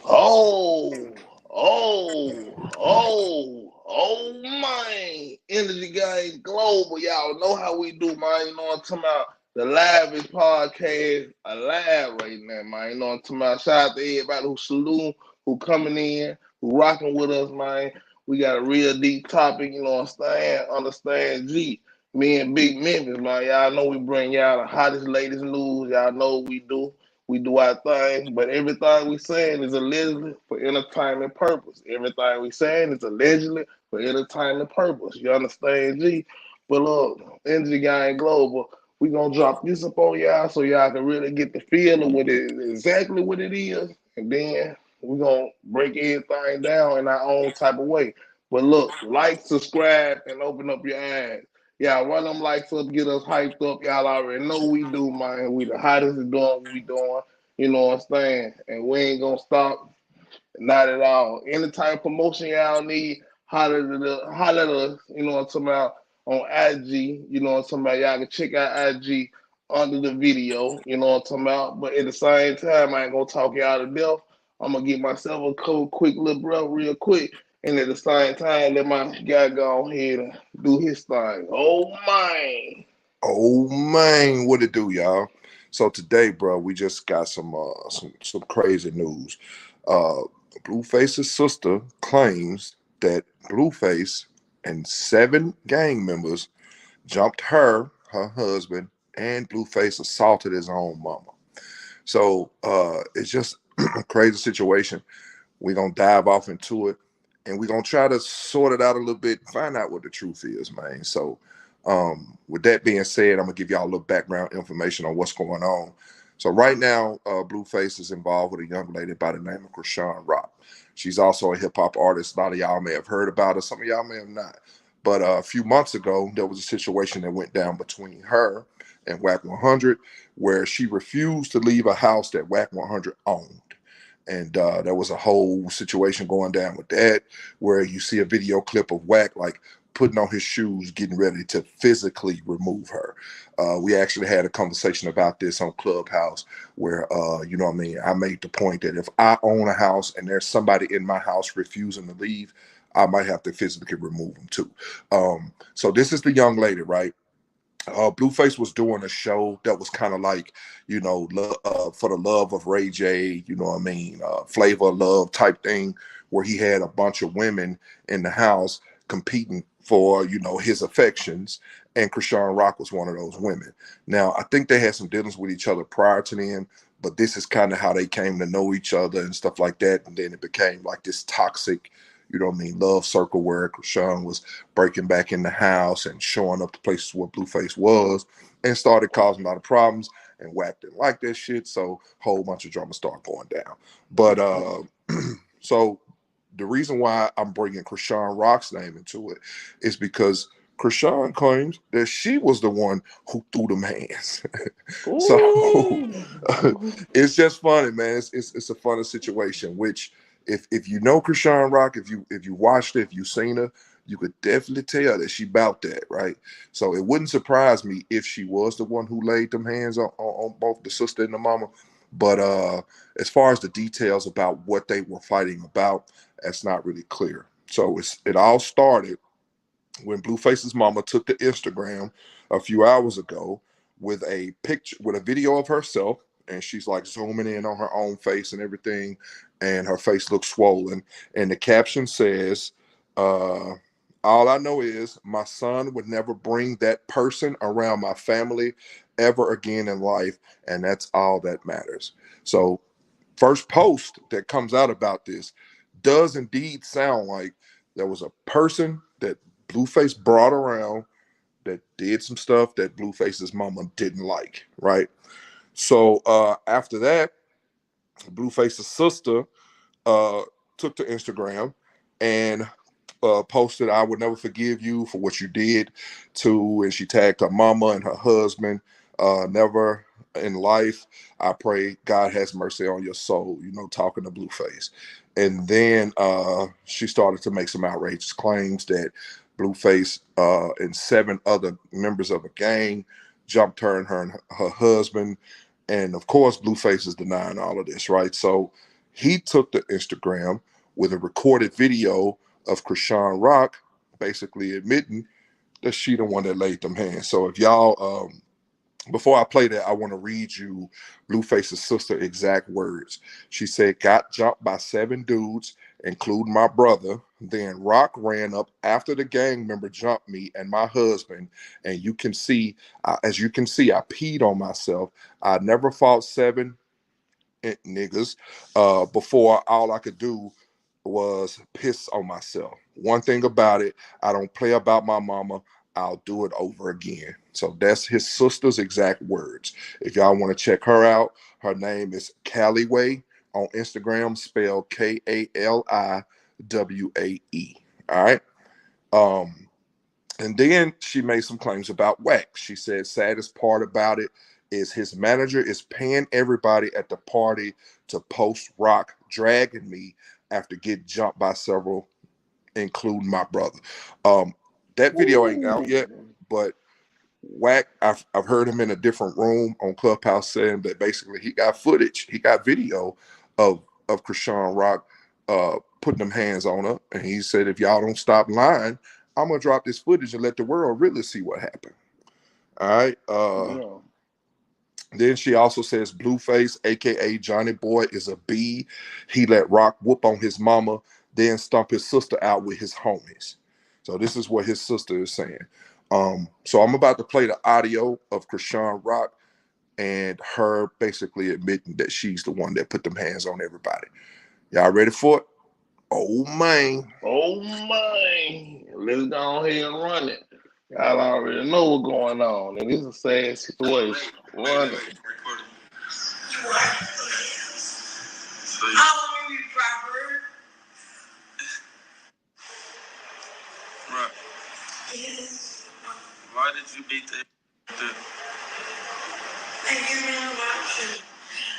Man. Energy Gang Global. Y'all know how we do, man. You know what I'm talking about? The livest podcast alive right now, man. You know what I'm talking about? Shout out to everybody who salute, who coming in, who rocking with us, man. We got a real deep topic, you know what I'm saying? Understand G. Me and Big Memphis, man. Y'all know we bring y'all the hottest, latest news. Y'all know what we do. We do our thing, but everything we saying is allegedly for entertainment purpose. Everything we saying is allegedly for entertainment purpose. You understand, G? But look, Energy Gang Global, we gonna drop this up on y'all so y'all can really get the feel of what it exactly what it is, and then we gonna break everything down in our own type of way. But look, like, subscribe, and open up your eyes. Y'all run them likes up, get us hyped up. Y'all already know we do, man. We the hottest at doing what we doing. You know what I'm saying? And we ain't gonna stop. Not at all. Any type of promotion y'all need, holler at us. You know what I'm talking about on IG. You know what I'm talking about. Y'all can check out IG under the video. You know what I'm talking about. But at the same time, I ain't gonna talk y'all to death. I'm gonna give myself a cold, quick little breath, real quick. And at the same time, let my guy go ahead and do his thing. Oh man. Oh man, what it do, y'all? So today, bro, we just got some crazy news. Uh, Blueface's sister claims that Blueface and 7 gang members jumped her husband, and Blueface assaulted his own mama. So it's just a crazy situation. We're gonna dive off into it, and we're gonna try to sort it out a little bit, find out what the truth is, man. So with that being said, I'm gonna give y'all a little background information on what's going on. So right now, Blueface is involved with a young lady by the name of Krishan Rock. She's also a hip hop artist. A lot of y'all may have heard about her. Some of y'all may have not. But a few months ago, there was a situation that went down between her and Whack 100, where she refused to leave a house that Whack 100 owned. And there was a whole situation going down with that, where you see a video clip of Whack like putting on his shoes, getting ready to physically remove her. We actually had a conversation about this on Clubhouse, where you know what I mean. I made the point that if I own a house and there's somebody in my house refusing to leave, I might have to physically remove them too. So this is the young lady, right? Blueface was doing a show that was kind of like, for the love of Ray J, you know what I mean, flavor of love type thing, where he had a bunch of women in the house competing for, his affections. And Krishan Rock was one of those women. Now, I think they had some dealings with each other prior to then, but this is kind of how they came to know each other and stuff like that. And then it became like this toxic, love circle where Krishan was breaking back in the house and showing up to places where Blueface was, and started causing a lot of problems. And Wack didn't like that shit, so a whole bunch of drama started going down. But so the reason why I'm bringing Krishan Rock's name into it is because Krishan claims that she was the one who threw them hands. So it's just funny, man. It's a funny situation. Which, if you know Krishan Rock, if you watched it, if you seen her, you could definitely tell that she bout that, right? So it wouldn't surprise me if she was the one who laid them hands on both the sister and the mama. But as far as the details about what they were fighting about, that's not really clear. So it all started when Blueface's mama took to Instagram a few hours ago with a picture, with a video of herself, and she's like zooming in on her own face and everything, and her face looks swollen. And the caption says, uh, "All I know is my son would never bring that person around my family ever again in life, and that's all that matters." So, first post that comes out about this does indeed sound like there was a person that Blueface brought around that did some stuff that Blueface's mama didn't like, right? So after that, Blueface's sister uh, took to Instagram and posted, "I would never forgive you for what you did to," and she tagged her mama and her husband. Never in life. I pray God has mercy on your soul, talking to Blueface. And then she started to make some outrageous claims that Blueface and 7 other members of a gang jumped her and her husband. And of course, Blueface is denying all of this, right? So He took the Instagram with a recorded video of Krishan Rock basically admitting that she the one that laid them hands. So if y'all before I play that, I want to read you Blueface's sister exact words. She said, got jumped by 7 dudes, including my brother. Then Rock ran up after the gang member jumped me and my husband. And you can see, as you can see, I peed on myself. I never fought 7 niggas. Before, all I could do was piss on myself. One thing about it, I don't play about my mama. I'll do it over again. So that's his sister's exact words. If y'all want to check her out, her name is Caliway on Instagram, spelled Kaliwae. All right. Um, and then she made some claims about Wax. She said, saddest part about it is his manager is paying everybody at the party to post Rock dragging me after getting jumped by several, including my brother. Um, that video ain't out yet, Ooh. but Wack, I've heard him in a different room on Clubhouse saying that basically he got footage, he got video of Krishan Rock putting them hands on her, and he said if y'all don't stop lying, I'm gonna drop this footage and let the world really see what happened. All right. Yeah. Then she also says Blueface, aka Johnny Boy, is a B. He let Rock whoop on his mama, then stomp his sister out with his homies. So this is what his sister is saying. So I'm about to play the audio of Krishan Rock and her basically admitting that she's the one that put them hands on everybody. Y'all ready for it? Oh man. Oh my. Let's go ahead and run it. Y'all already know what's going on. And it's a sad situation. Run it. How long are you proper? Right. Yes. Why did you beat the? They give me no option.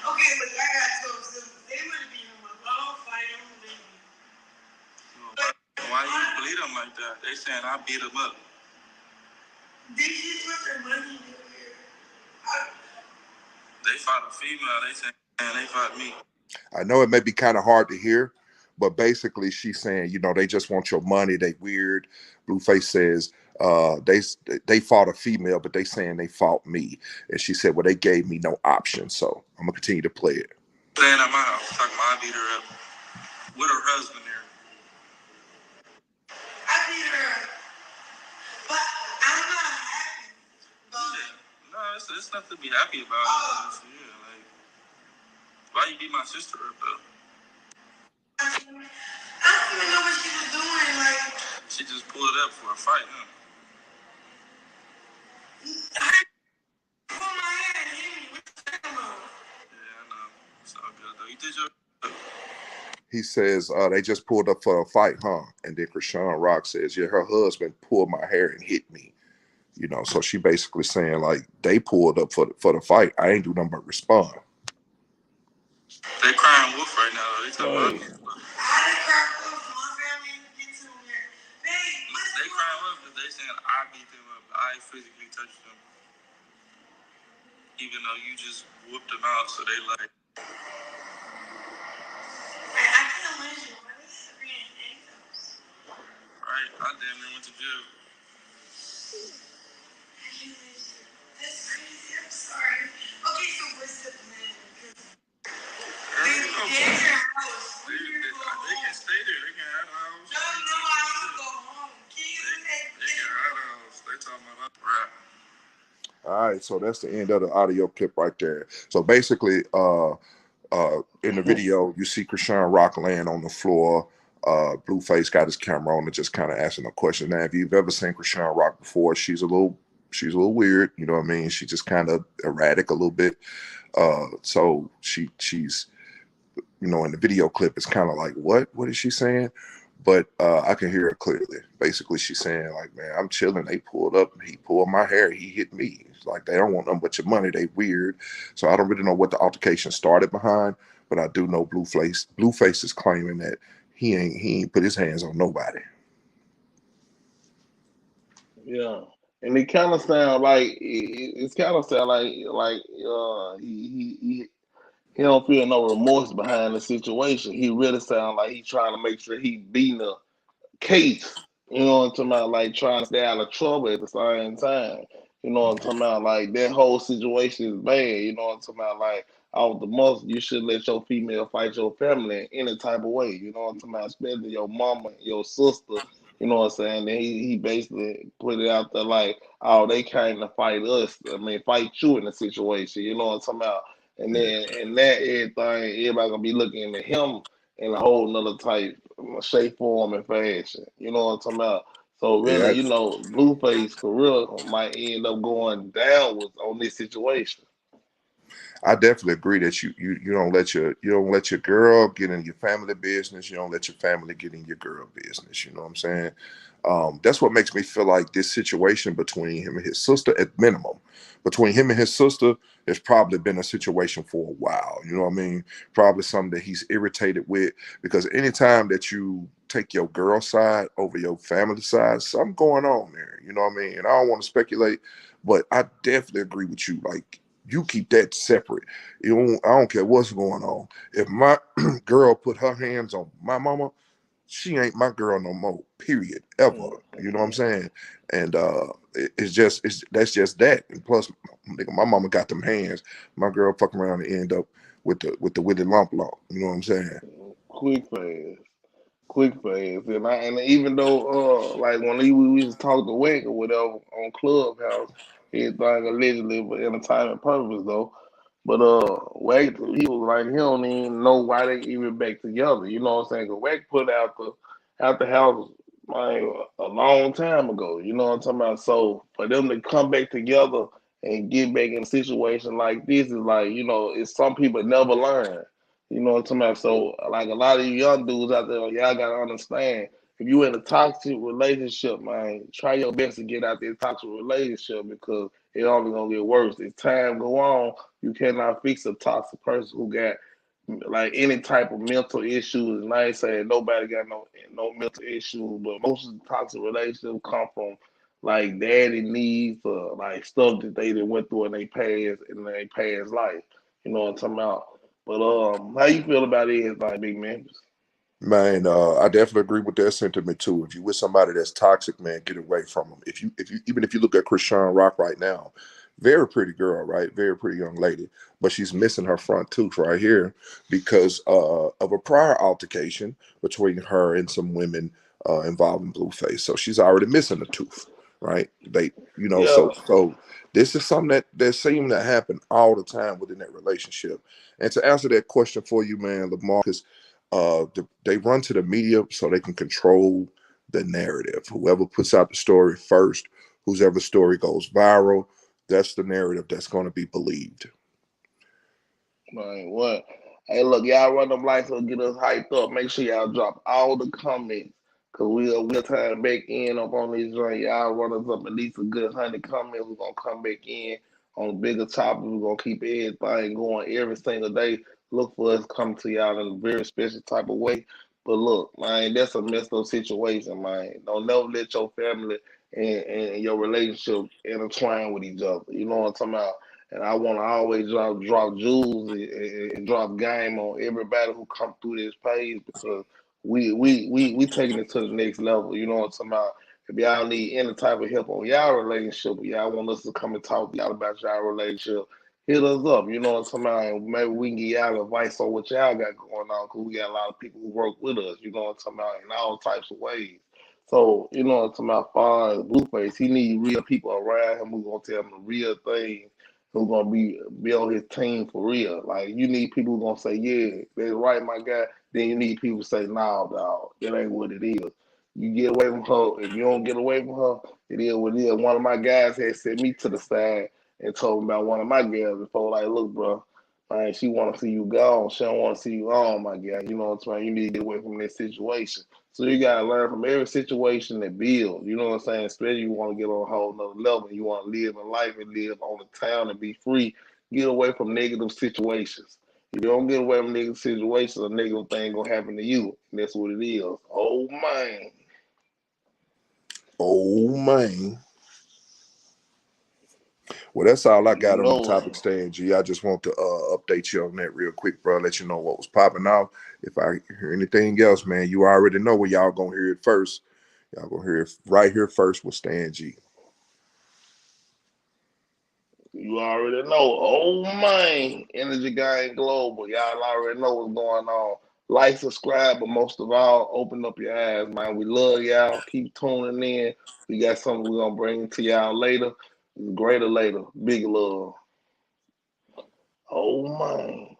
Okay, look, I got so they would have been on my long fight. Why do you bleed them like that? They saying I beat them up. They just want their money here. They fought a female. They saying they fought me. I know it may be kind of hard to hear, but basically she's saying, you know, they just want your money. They weird. Blueface says they fought a female, but they saying they fought me. And she said, well, they gave me no option. So I'm gonna continue to play it. Staying at my house, talking about I beat her up with her husband there. I beat her up, but I'm not happy. No, it's nothing to be happy about. Yeah, like, why you beat my sister up though? I don't even know what she was doing. Like, she just pulled it up for a fight, huh? I pulled my hair and hit me. What you talking about? Yeah, I know. It's all good though. You did your. He says they just pulled up for a fight, huh? And then Krishan Rock says, yeah, her husband pulled my hair and hit me. You know, so she basically saying like they pulled up for the fight. I ain't do nothing but respond. They crying wolf right now. They talking about. Hey. How they crying wolf? My family didn't get to them here. They crying wolf because they saying I beat them up. I physically touched them, even though you just whooped them out. So they like. I can't imagine why they screaming angels. Right, I damn near went to jail. That's crazy. I'm sorry. Okay, so what's the plan? They can stay there. They can have a house. No, I want to go home. They can have a house. They talking about rap. All right, so that's the end of the audio clip right there. So basically, in the video, you see Krishan Rock laying on the floor. Blueface got his camera on and just kind of asking a question. Now, if you've ever seen Krishan Rock before, she's a little weird. You know what I mean? She's just kind of erratic a little bit. So she's you know, in the video clip, it's kind of like, what is she saying? But I can hear it clearly. Basically, she's saying like, man, I'm chilling. They pulled up. He pulled my hair. He hit me. It's like they don't want nothing but your money. They weird. So I don't really know what the altercation started behind, but I do know Blueface is claiming that he ain't put his hands on nobody. Yeah. And it kind of sound like it's kind of sound like He don't feel no remorse behind the situation. He really sound like he trying to make sure he beating the case. You know what I'm talking about? Like trying to stay out of trouble at the same time. You know what I'm talking about? Like that whole situation is bad. You know what I'm talking about? Like out the most, you should let your female fight your family in any type of way. You know what I'm talking about? Especially your mama, your sister. You know what I'm saying? And he basically put it out there like, oh, they came to fight us. I mean, fight you in the situation. You know what I'm talking about? And then and that everything, everybody gonna be looking at him in a whole nother type shape, form, and fashion. You know what I'm talking about? So really, Yeah, you know, Blueface career might end up going downwards on this situation. I definitely agree that you don't let your girl get in your family business. You don't let your family get in your girl business. You know what I'm saying? That's what makes me feel like this situation between him and his sister, at minimum, between him and his sister, has probably been a situation for a while. You know what I mean? Probably something that he's irritated with, because anytime that you take your girl side over your family side, something going on there. You know what I mean? And I don't want to speculate, but I definitely agree with you. Like, you keep that separate. I don't care what's going on. If my girl put her hands on my mama, she ain't my girl no more. Period. Ever. You know what I'm Mm-hmm. saying? And it's just that's just that. And plus, nigga, my mama got them hands. My girl fuck around and end up with the Willy lump lump. You know what I'm saying? Quick fast. Quick fast. And even though like when we used to talk to Wack or whatever on Clubhouse, everything allegedly for entertainment purpose though. But Wack, he was like he don't even know why they even back together. You know what I'm saying? 'Cause Wack put out the house like a long time ago. You know what I'm talking about? So for them to come back together and get back in a situation like this is like, you know, it's some people never learn. You know what I'm talking about? So, like a lot of you young dudes out there, y'all gotta understand. If you in a toxic relationship, man, try your best to get out this toxic relationship because it only gonna get worse. As time go on, you cannot fix a toxic person who got like any type of mental issues. And I ain't saying nobody got no mental issues, but most of the toxic relationships come from like daddy needs or like stuff that they done went through in their past life. You know what I'm talking about? But how you feel about it? Like Big Memphis? Man, I definitely agree with that sentiment too. If you with somebody that's toxic, man, get away from them. If you even if you look at Krishan Rock right now, very pretty girl, right? Very pretty young lady, but she's missing her front tooth right here because of a prior altercation between her and some women involving Blueface. So she's already missing a tooth, right? They, you know, Yeah, so this is something that seems to happen all the time within that relationship. And to answer that question for you, man, Lamarcus, they run to the media so they can control the narrative. Whoever puts out the story first, whoever story goes viral, that's the narrative that's going to be believed. man. What? Hey, look, y'all run them lights up, get us hyped up. Make sure y'all drop all the comments. Cause we'll time back in up on this joint. Y'all run us up at least a good 100 comments. We're gonna come back in on bigger topics. We're gonna keep everything going every single day. Look for us coming to y'all in a very special type of way. But look, man, that's a messed up situation, man. Don't never let your family and your relationship intertwine with each other. You know what I'm talking about? And I want to always drop jewels and drop game on everybody who come through this page because we taking it to the next level. You know what I'm talking about? If y'all need any type of help on y'all relationship, y'all want us to come and talk to y'all about y'all relationship, hit us up. You know what I'm talking about? And maybe we can get y'all advice on what y'all got going on because we got a lot of people who work with us. You know what I'm talking about? In all types of ways. So, you know what I'm talking about? Far as Blueface, he need real people around him who gonna tell him the real thing, who gonna be on his team for real. Like you need people who gonna say, "Yeah, that's right, my guy." Then you need people to say, "Nah, dog, that ain't what it is." You get away from her. If you don't get away from her, it is what it is. One of my guys had set me to the side and told me about one of my girls before. Like, look, bro, man, she want to see you gone. She don't want to see you on, my guy. You know what I'm saying? You need to get away from this situation. So you gotta learn from every situation that builds. You know what I'm saying? Especially you want to get on a whole nother level. You want to live in life and live on the town and be free. Get away from negative situations. If you don't get away from negative situations, a negative thing gonna happen to you. And that's what it is. Oh man. Oh man. Well, that's all I You got on the know topic, Stan G. I just want to update you on that real quick, bro. Let you know what was popping off. If I hear anything else, man, you already know where y'all gonna hear it first. Y'all gonna hear it right here first with Stan G. You already know. Oh man, Energy Gang Global. Y'all already know what's going on. Like, subscribe, but most of all, open up your eyes, man. We love y'all. Keep tuning in. We got something we're gonna bring to y'all later. Greater later. Big love. Oh man.